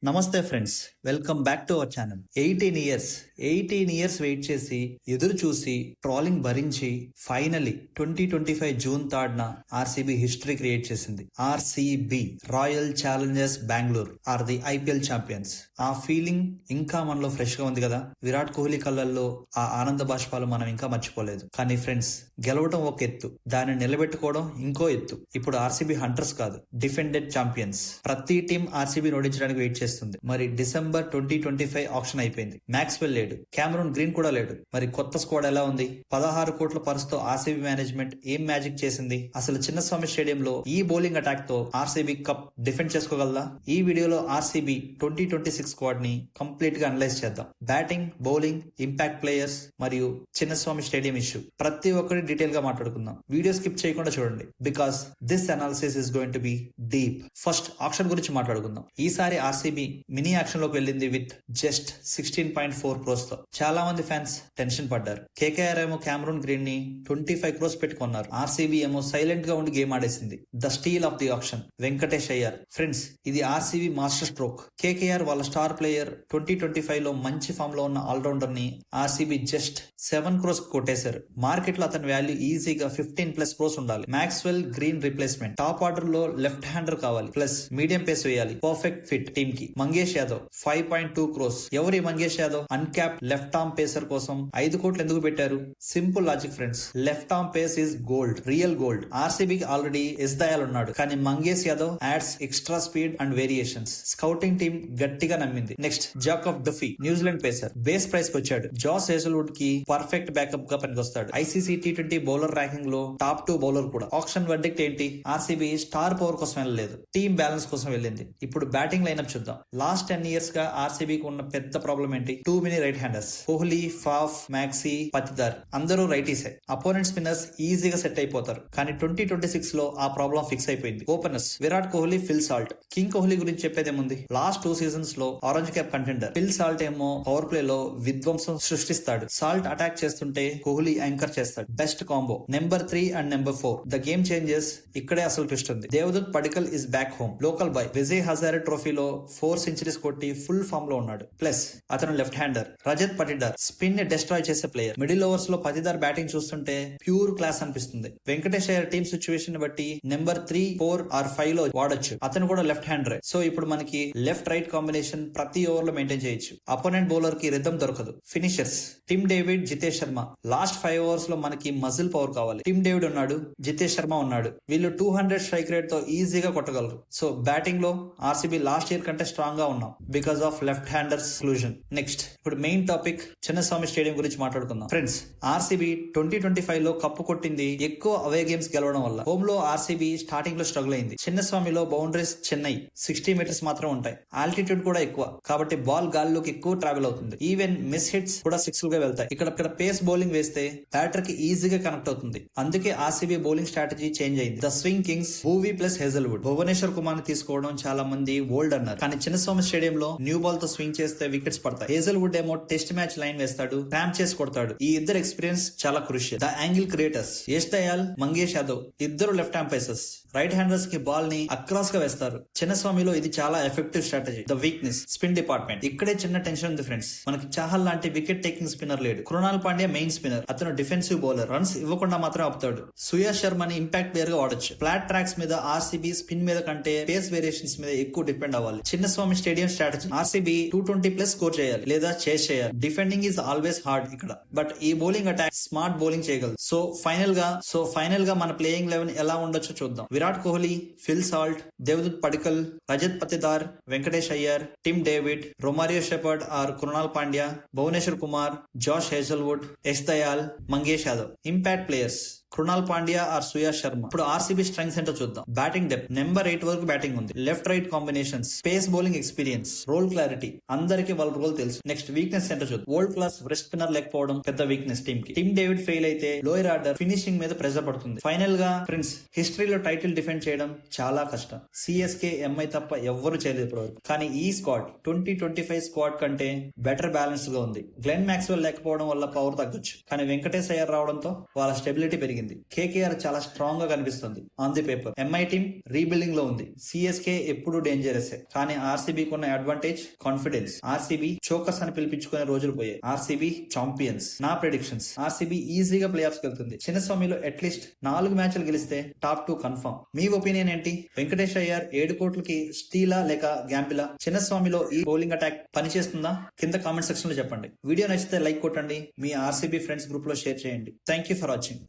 నమస్తే friends, welcome back to our channel. 18 years wait చేసి ఎదురు చూసి ట్రాలింగ్ భరించి finally 2025 June 3 RCB history create చేసింది. RCB Royal Challengers Bengaluru are the IPL champions. ఆ ఫీలింగ్ ఇంకా మనలో ఫ్రెష్ గా ఉంది కదా. విరాట్ కోహ్లీ కళ్ళల్లో ఆ ఆనంద బాష్పాలు మనం ఇంకా మర్చిపోలేదు. కానీ ఫ్రెండ్స్, గెలవడం ఒక ఎత్తు, దాన్ని నిలబెట్టుకోవడం ఇంకో ఎత్తు. ఇప్పుడు ఆర్సీబీ హంటర్స్ కాదు, డిఫెండెడ్ ఛాంపియన్స్. ప్రతి టీం ఆర్సీబీ ఓడించడానికి వెయిట్ చేస్తుంది. మరి డిసెంబర్ 2025 ఆప్షన్ అయిపోయింది. మ్యాక్స్వెల్ లేడు, క్యామరూన్ గ్రీన్ కూడా లేడు. మరి కొత్త స్క్వాడ్ ఎలా ఉంది? 16 కోట్ల పర్సుతో ఆర్సీబీ మేనేజ్మెంట్ ఏం మ్యాజిక్ చేసింది? అసలు చిన్నస్వామి స్టేడియంలో ఈ బౌలింగ్ అటాక్ తో ఆర్సీబీ కప్ డిఫెండ్ చేసుకోగలదా? ఈ వీడియోలో ఆర్సీబీ 2026 స్క్వాడ్ ని కంప్లీట్ గా అనలైజ్ చేద్దాం. బ్యాటింగ్, బౌలింగ్, ఇంపాక్ట్ ప్లేయర్స్ మరియు చిన్నస్వామి స్టేడియం ఇష్యూ ప్రతి ఒక్కటి డీటెయిల్ గా మాట్లాడుకుందాం. వీడియో స్కిప్ చేయకుండా చూడండి, because this analysis is going to be deep. First option గురించి మాట్లాడుకుందాం. ఈసారి ఆర్సీబీ మినీ యాక్షన్ లోకి వెళ్ళింది విత్ జస్ట్ 16.4 క్రోస్ తో. చాలా మంది ఫ్యాన్స్ టెన్షన్ పడ్డారు. కేకేఆర్ ఏమో క్యామరూన్ గ్రీన్ ని 25 క్రోస్ పెట్టుకున్నారు. ఆర్సీబీ ఏమో సైలెంట్ గా ఉండి గేమ్ ఆడేసింది. The steal of the auction Venkatesh Iyer. Friends, ఇది ఆర్సీబీ మాస్టర్ స్ట్రోక్. కేకేఆర్ వాళ్ళ స్టార్ ప్లేయర్ 2025 లో మంచి ఫామ్ లో ఉన్న ఆల్రౌండర్ ని ఆర్సీబీ జస్ట్ 7 క్రోస్ కొట్టేశారు. మార్కెట్ లో అతని వాల్యూ ఈజీగా 15+ క్రోస్ ఉండాలి. Maxwell Green replacement. Top order లో లెఫ్ట్ హ్యాండర్ కావాలి, ప్లస్ మీడియం పేస్ వేయాలి. పర్ఫెక్ట్ ఫిట్ టీమ్ కి. మంగేష్ యాదవ్ 5.2 క్రోస్. ఎవరి Mangesh Yadav? Uncapped left arm pacer కోసం 5 కోట్లు ఎందుకు పెట్టారు? Simple logic friends, left arm pace is gold, real gold. ఆర్సీబీకి ఆల్రెడీ ఎస్ దయాల్ ఉన్నాడు, కానీ Mangesh Yadav adds extra speed and variations. Scouting team గట్టిగా నమ్మింది. Next, Jacob Duffy, New Zealand pacer. Base price కి వచ్చాడు. జాస్ హేజల్వుడ్ కి పర్ఫెక్ట్ బ్యాకప్ గా పనికొస్తాడు. ఐసీసీ T20 బౌలర్ ర్యాంకింగ్ లో టాప్ 2 బౌలర్ కూడా. ఆప్షన్ వర్డిక్ట్ ఏంటి? ఆర్సీబీ స్టార్ పవర్ కోసం వెళ్ళలేదు, టీమ్ బ్యాలెన్స్ కోసం వెళ్ళింది. ఇప్పుడు బ్యాటింగ్ లైనప్ చూద్దాం. లాస్ట్ 10 ఇయర్స్ గా ఆర్సీబీకి ఉన్న పెద్ద ప్రాబ్లం ఏంటి? Too many right handers. Kohli, Faf, maxi, Patidar అందరూ రైటీసే. అపోనెంట్ స్పిన్నర్స్ ఈజీగా సెట్ అయిపోతారు. కానీ 2026 లో ఆ ప్రాబ్లం ఫిక్స్ అయిపోయింది. Openers Virat Kohli, Phil Salt. King Kohli గురించి చెప్పేదేముంది? లాస్ట్ 2 సీజన్స్ లో orange cap contender. Phil Salt ఏమో పవర్ ప్లే లో విధ్వంసం సృష్టిస్తాడు. సాల్ట్ అటాక్ చేస్తుంటే కోహ్లీ యాంకర్ చేస్తాడు. Best combo. Number 3 and number 4. The game changes ఇక్కడే అసలు ట్విస్ట్ ఉంది. Devdutt Padikkal is back home. Local boy. Vijay Hazare ట్రోఫీలో 4 సెంచరీస్ కొట్టి ఫుల్ ఫామ్ లో ఉన్నాడు. ప్లస్ అతను left hander. Rajat Patidar spin ని డిస్ట్రాయ్ చేసే ప్లేయర్. మిడిల్ ఓవర్స్ లో పటిదార్ బ్యాటింగ్ చూస్తుంటే ప్యూర్ క్లాస్ అనిపిస్తుంది. వెంకటేష్ అయ్యర్ టీమ్ సిచ్యువేషన్ బట్టి నెంబర్ 3, 4 ఆర్ 5 లో వాడొచ్చు. అతను కూడా లెఫ్ట్ హ్యాండర్. సో ఇప్పుడు మనకి లెఫ్ట్ రైట్ కాంబినేషన్ ప్రతి ఓవర్ లో మెయింటైన్ చేయొచ్చు. అపోనెంట్ బౌలర్ కి రిథమ్ దొరకదు. Finishers Tim David, Jitesh Sharma. Last 5 overs లో మనకి మజిల్ పవర్ కావాలి. టిమ్ డేవిడ్ ఉన్నాడు, జితేష్ శర్మ ఉన్నాడు. వీళ్ళు 200 స్ట్రైక్ రేట్ తో ఈజీగా కొట్టగలరు. సో బ్యాటింగ్ లో ఆర్సీబీ లాస్ట్ ఇయర్ కంటే స్ట్రాంగ్ గా ఉన్నాం because of left handers inclusion. Next, ఇప్పుడు మెయిన్ టాపిక్ చిన్నస్వామి స్టేడియం గురించి మాట్లాడుకుందాం. ఫ్రెండ్స్, ఆర్సీబీ 2025 లో కప్పు కొట్టింది ఎక్కువ అవే గేమ్స్ గెలవడం వల్ల. హోమ్ లో ఆర్సీబీ స్టార్టింగ్ లో స్ట్రగుల్ అయింది. చిన్నస్వామిలో బౌండరీస్ చిన్నవి, 60 మీటర్స్ మాత్రం ఉంటాయి. ఆల్టిట్యూడ్ కూడా ఎక్కువ, కాబట్టి బాల్ గాల్లోకి ఎక్కువ ట్రావెల్ అవుతుంది. ఈవెన్ మిస్ హిట్స్ కూడా 6 గా వెళ్తాయి. ఇక్కడ పేస్ బౌలింగ్ వేస్తే బ్యాటర్ కి ఈజీగా కనెక్ట్ అవుతుంది. అందుకే ఆర్సీబీ బౌలింగ్ స్ట్రాటజీ చేంజ్ అయింది. The swing kings Bhuvi plus Hazlewood. Bhuvneshwar Kumar ని తీసుకోవడం చాలా మంది ఓల్డ్ అన్నారు, కానీ చిన్నస్వామి స్టేడియం లో న్యూ బాల్ తో స్వింగ్ చేస్తే వికెట్స్ పడతాయి. హేజల్వుడ్ ఏమో టెస్ట్ మ్యాచ్ లైన్ వేస్తాడు, ట్రాంప్ చేసి కొడతాడు. ఈ ఇద్దరు ఎక్స్పీరియన్స్ చాలా crucial. The angle creators Yash Dayal, Mangesh Yadav ఇద్దరు left hand pacers. Right handers కి బాల్ ని అక్రాస్ గా వేస్తారు. చిన్నస్వామిలో ఇది చాలా effective strategy. The weakness spin department. ఇక్కడే చిన్న టెన్షన్ ఉంది ఫ్రెండ్స్. మనకి చాహల్ లాంటి వికెట్ టేకింగ్ స్పిన్నర్ లేడు. Krunal Pandya main spinner. అతను డిఫెన్సివ్ బౌలర్. రన్స్ ఇవ్వకుండా మాత్రం ఆపుతాడు. సుయాష్ శర్మని ఇంపాక్ట్ ప్లేయర్ గా వాడొచ్చు. ఫ్లాట్ ట్రాక్స్ మీద ఆర్సీబీ స్పిన్ మీద కంటే పేస్ వేరియేషన్స్ మీద ఎక్కువ డిపెండ్ అవ్వాలి. Chinnaswamy stadium strategy RCB 220+ score చేయాలి లేదా చేస్ చేయాలి. డిఫెండింగ్ ఈజ్ ఆల్వేస్ హార్డ్ ఇక్కడ, బట్ ఈ బౌలింగ్ అటాక్ స్మార్ట్ బౌలింగ్ చేయగలదు. సో ఫైనల్ గా మన ప్లేయింగ్ 11 ఎలా ఉండొచ్చో చూద్దాం. Virat Kohli, Phil Salt, Devdutt Padikkal, Rajat Patidar, Venkatesh Iyer, Tim David, Romario Shepherd or Krunal Pandya, Bhuvneshwar Kumar, Josh Hazlewood, Yash Dayal, Mangesh Yadav. Impact players Krunal Pandya or Suyash Sharma. ఇప్పుడు ఆర్సీబీ స్ట్రెంగ్స్ ఏంటో చూద్దాం. బ్యాటింగ్ డెప్త్ నెంబర్ 8 వరకు బ్యాటింగ్ ఉంది. Left right combinations, pace bowling experience, role clarity. అందరికి వాళ్ళ రోల్ తెలుసు. నెక్స్ట్, వీక్నెస్ ఏంటో చూద్దాం. వరల్డ్ క్లాస్ బ్రెస్ట్ స్పిన్నర్ లేకపోవడం పెద్ద వీక్నెస్ టీమ్ కి. టిమ్ డేవిడ్ ఫెయిల్ అయితే లోయర్ ఆర్డర్ ఫినిషింగ్ మీద ప్రెజర్ పడుతుంది. ఫైనల్ గా ఫ్రెండ్స్, హిస్టరీలో టైటిల్ డిఫెండ్ చేయడం చాలా కష్టం. సిఎస్కే, ఎంఐ తప్ప ఎవ్వరు చేయలేదు ఇప్పటివరకు. కానీ ఈ స్క్వాడ్ 2025 స్క్వాడ్ కంటే బెటర్ బ్యాలెన్స్ గా ఉంది. గ్లెన్ మ్యాక్స్వెల్ లేకపోవడం వల్ల పవర్ తగ్గొచ్చు, కానీ వెంకటేష్ అయ్యర్ రావడంతో వాళ్ళ స్టెబిలిటీ పెరిగింది. పెరిగింది. కేకేఆర్ చాలా స్ట్రాంగ్ గా కనిపిస్తుంది on the paper. MI team rebuilding లో ఉంది. సిఎస్కే ఎప్పుడు డేంజరస్, కానీ ఆర్సీబీ ఉన్న అడ్వాంటేజ్ కాన్ఫిడెన్స్. ఆర్సీబీ చోకర్స్ అని పిలిపించుకునే రోజులు పోయాయి. RCB champions. నా ప్రెడిక్షన్స్, ఆర్సీబీ ఈజీగా ప్లే ఆఫ్స్ వెళ్తుంది. చిన్నస్వామిలో అట్లీస్ట్ 4 మ్యాచ్లు గెలిస్తే టాప్ 2 కన్ఫర్మ్. మీ ఒపీనియన్ ఏంటి? వెంకటేష్ అయ్యర్ 7 కోట్లకి స్టీలా లేక గ్యాంపిలా? చిన్నస్వామిలో ఈ బౌలింగ్ అటాక్ పనిచేస్తుందా? కింద కామెంట్ సెక్షన్ లో చెప్పండి. వీడియో నచ్చితే లైక్ కొట్టండి. మీ ఆర్సీబీ ఫ్రెండ్స్ గ్రూప్ లో షేర్ చేయండి. Thank you for watching.